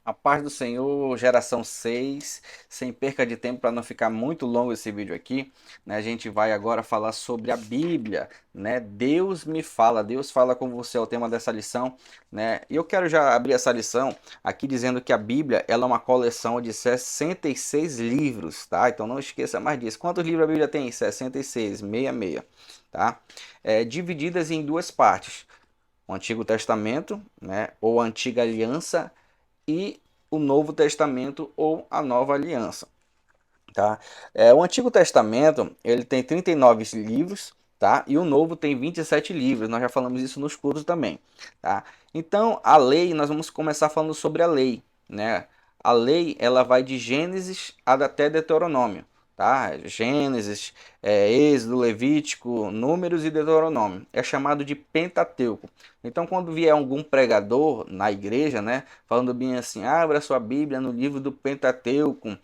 A paz do Senhor, geração 6, sem perca de tempo para não ficar muito longo esse vídeo aqui, né? A gente vai agora falar sobre a Bíblia, né? Deus me fala, Deus fala com você é o tema dessa lição, né? E eu quero já abrir essa lição aqui dizendo que a Bíblia, ela é uma coleção de 66 livros, tá? Então não esqueça mais disso. Quantos livros a Bíblia tem? 66, 66, tá? Divididas em duas partes. O Antigo Testamento, né? Ou a Antiga Aliança e o Novo Testamento ou a Nova Aliança, tá? O Antigo Testamento, ele tem 39 livros, tá? E o Novo tem 27 livros. Nós já falamos isso nos cursos também, tá? Então, a lei, nós vamos começar falando sobre a lei, né? A lei, ela vai de Gênesis até Deuteronômio, tá? Gênesis, Êxodo, Levítico, Números e Deuteronômio. É chamado de Pentateuco. Então, quando vier algum pregador na igreja, né, falando bem assim, abra sua Bíblia no livro do Pentateuco,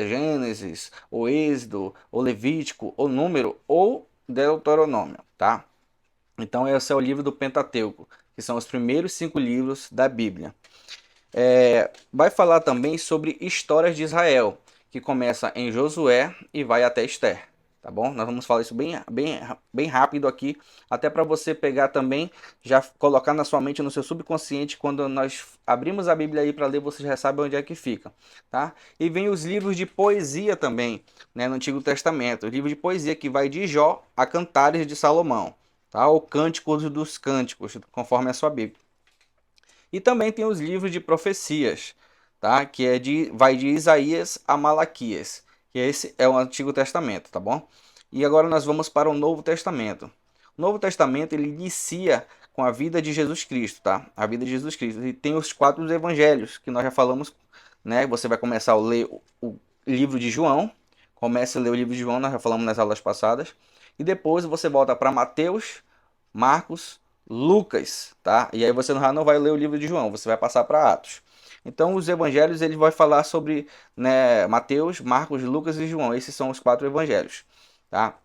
Gênesis, ou Êxodo, ou Levítico, ou Número, ou Deuteronômio, tá? Então esse é o livro do Pentateuco, que são os primeiros 5 livros da Bíblia. Vai falar também sobre histórias de Israel, que começa em Josué e vai até Esther, tá bom? Nós vamos falar isso bem rápido aqui, até para você pegar também, já colocar na sua mente, no seu subconsciente, quando nós abrimos a Bíblia aí para ler, você já sabe onde é que fica, tá? E vem os livros de poesia também, né, no Antigo Testamento, o livro de poesia que vai de Jó a Cantares de Salomão, tá? Ou Cânticos dos Cânticos, conforme a sua Bíblia. E também tem os livros de profecias, tá? Que vai de Isaías a Malaquias, que esse é o Antigo Testamento, tá bom? E agora nós vamos para o Novo Testamento. O Novo Testamento ele inicia com a vida de Jesus Cristo, tá? A vida de Jesus Cristo. E tem os 4 evangelhos que nós já falamos, né? Você vai começar a ler o livro de João, comece a ler o livro de João, nós já falamos nas aulas passadas, e depois você volta para Mateus, Marcos, Lucas, tá? E aí você já não vai ler o livro de João, você vai passar para Atos. Então os evangelhos ele vai falar sobre, né, Mateus, Marcos, Lucas e João. Esses são os 4 evangelhos, tá?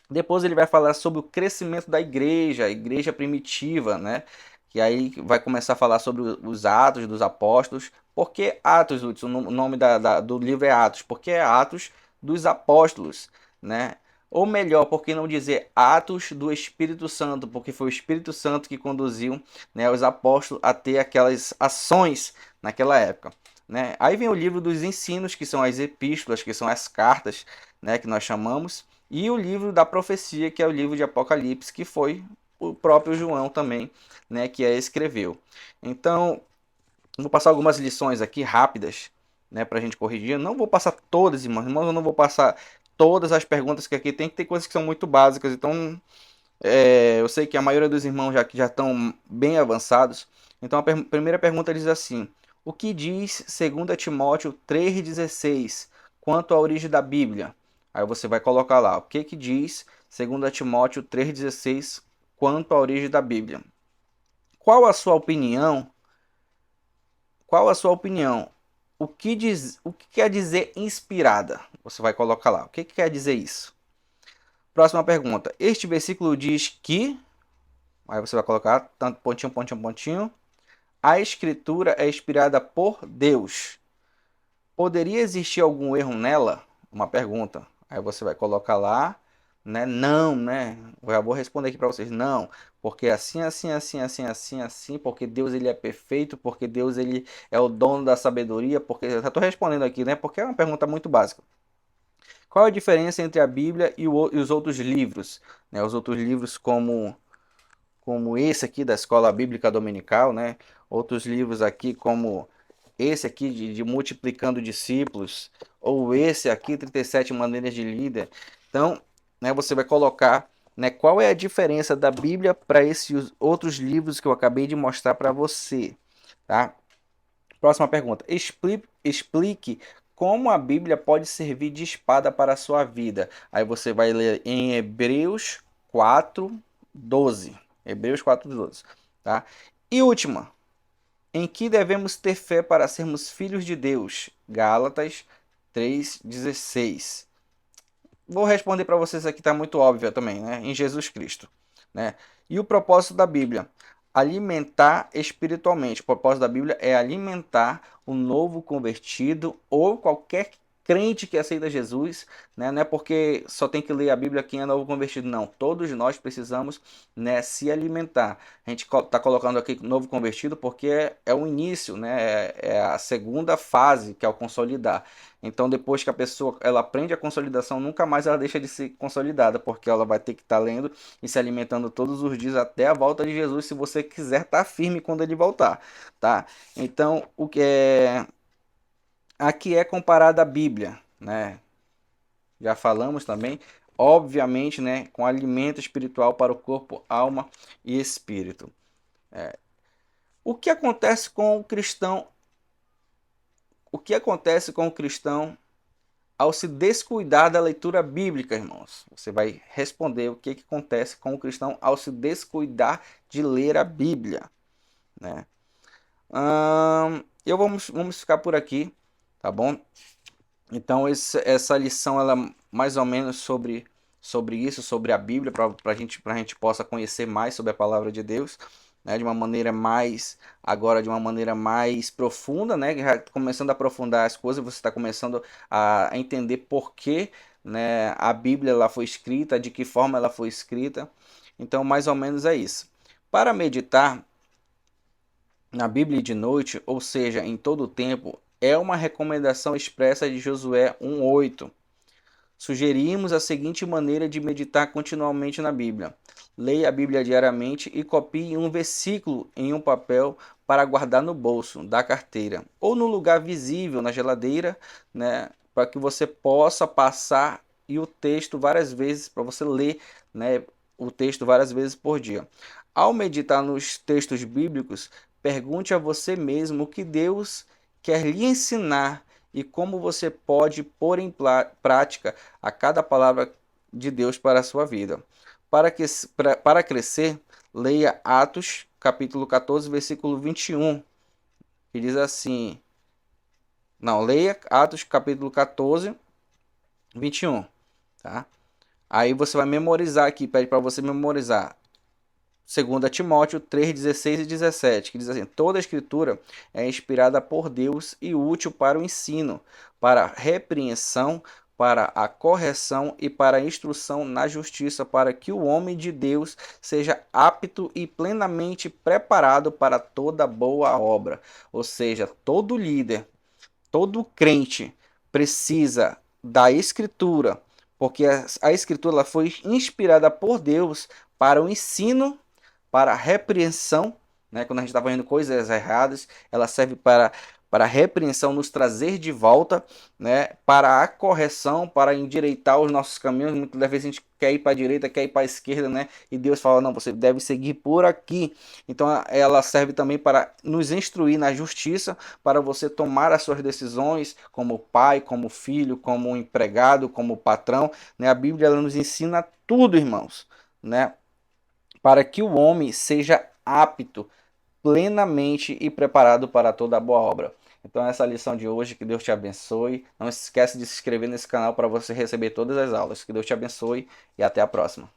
Depois ele vai falar sobre o crescimento da igreja, a igreja primitiva, né? Que aí vai começar a falar sobre os Atos dos Apóstolos. Por que Atos, Hudson? O nome do livro é Atos. Porque é Atos dos Apóstolos, né? Ou melhor, por que não dizer Atos do Espírito Santo? Porque foi o Espírito Santo que conduziu, né, os apóstolos a ter aquelas ações naquela época, né? Aí vem o livro dos ensinos, que são as epístolas, que são as cartas, né, que nós chamamos. E o livro da profecia, que é o livro de Apocalipse, que foi o próprio João também, né, que escreveu. Então, vou passar algumas lições aqui rápidas, né, para a gente corrigir. Eu não vou passar todas, irmãos. Eu não vou passar todas as perguntas que aqui tem, que tem coisas que são muito básicas. Então, eu sei que a maioria dos irmãos já estão bem avançados. Então, a primeira pergunta diz assim: o que diz 2 Timóteo 3,16 quanto à origem da Bíblia? Aí você vai colocar lá, o que diz 2 Timóteo 3,16 quanto à origem da Bíblia? Qual a sua opinião? Qual a sua opinião? O que quer dizer inspirada? Você vai colocar lá. O que quer dizer isso? Próxima pergunta. Este versículo diz que. Aí você vai colocar tanto pontinho, pontinho, pontinho. A escritura é inspirada por Deus. Poderia existir algum erro nela? Uma pergunta. Aí você vai colocar lá, né? Não, né? Eu já vou responder aqui para vocês. Não, porque assim, assim, assim, assim, assim, assim, porque Deus ele é perfeito, porque Deus ele é o dono da sabedoria, porque eu já estou respondendo aqui, né? Porque é uma pergunta muito básica. Qual a diferença entre a Bíblia e os outros livros, né? Os outros livros como esse aqui da Escola Bíblica Dominical, né? Outros livros aqui como esse aqui de Multiplicando Discípulos, ou esse aqui, 37 Maneiras de Líder. Então, né, você vai colocar, né, qual é a diferença da Bíblia para esses outros livros que eu acabei de mostrar para você, tá? Próxima pergunta. Explique como a Bíblia pode servir de espada para a sua vida. Aí você vai ler em Hebreus 4:12. Hebreus 4:12, tá? E última, em que devemos ter fé para sermos filhos de Deus? Gálatas 3:16. Vou responder para vocês aqui, está muito óbvio também, né? Em Jesus Cristo, né? E o propósito da Bíblia? alimentar espiritualmente. O propósito da Bíblia é alimentar o novo convertido ou qualquer crente que aceita Jesus, né? Não é porque só tem que ler a Bíblia quem é novo convertido, não. Todos nós precisamos, né, se alimentar. A gente está colocando aqui novo convertido porque é o início, né? É a segunda fase, que é o consolidar. Então, depois que a pessoa ela aprende a consolidação, nunca mais ela deixa de ser consolidada, porque ela vai ter que estar lendo e se alimentando todos os dias até a volta de Jesus, se você quiser estar firme quando ele voltar, tá? Então, o que é aqui é comparada a Bíblia, né? Já falamos também, obviamente, né, com alimento espiritual para o corpo, alma e espírito. O que acontece com o cristão? O que acontece com o cristão ao se descuidar da leitura bíblica, irmãos? Você vai responder o que acontece com o cristão ao se descuidar de ler a Bíblia, né? Vamos ficar por aqui, tá bom? Então essa lição ela é mais ou menos sobre isso, sobre a Bíblia, para a gente possa conhecer mais sobre a palavra de Deus, né? De uma maneira mais agora de uma maneira mais profunda, né? Já começando a aprofundar as coisas, você está começando a entender por que, né, a Bíblia ela foi escrita, de que forma ela foi escrita. Então mais ou menos é isso. Para meditar na Bíblia de noite, ou seja, em todo o tempo, é uma recomendação expressa de Josué 1:8. Sugerimos a seguinte maneira de meditar continuamente na Bíblia: leia a Bíblia diariamente e copie um versículo em um papel para guardar no bolso da carteira ou no lugar visível na geladeira, né, para que você possa passar e o texto várias vezes, para você ler, né, o texto várias vezes por dia. Ao meditar nos textos bíblicos, pergunte a você mesmo o que Deus quer lhe ensinar e como você pode pôr em prática a cada palavra de Deus para a sua vida. Para crescer, leia Atos, capítulo 14, versículo 21, que diz assim... Não, leia Atos, capítulo 14, 21, tá? Aí você vai memorizar aqui, pede para você memorizar 2 Timóteo 3, 16 e 17, que diz assim: toda a escritura é inspirada por Deus e útil para o ensino, para a repreensão, para a correção e para a instrução na justiça, para que o homem de Deus seja apto e plenamente preparado para toda boa obra. Ou seja, todo líder, todo crente precisa da escritura, porque a escritura ela foi inspirada por Deus para o ensino, para a repreensão, né? Quando a gente está fazendo coisas erradas, ela serve para a repreensão, nos trazer de volta, né? Para a correção, para endireitar os nossos caminhos. Muitas das vezes a gente quer ir para a direita, quer ir para a esquerda, né? E Deus fala: não, você deve seguir por aqui. Então ela serve também para nos instruir na justiça, para você tomar as suas decisões como pai, como filho, como empregado, como patrão, né? A Bíblia ela nos ensina tudo, irmãos, né? Para que o homem seja apto plenamente e preparado para toda boa obra. Então essa é a lição de hoje, que Deus te abençoe. Não esquece de se inscrever nesse canal para você receber todas as aulas. Que Deus te abençoe e até a próxima.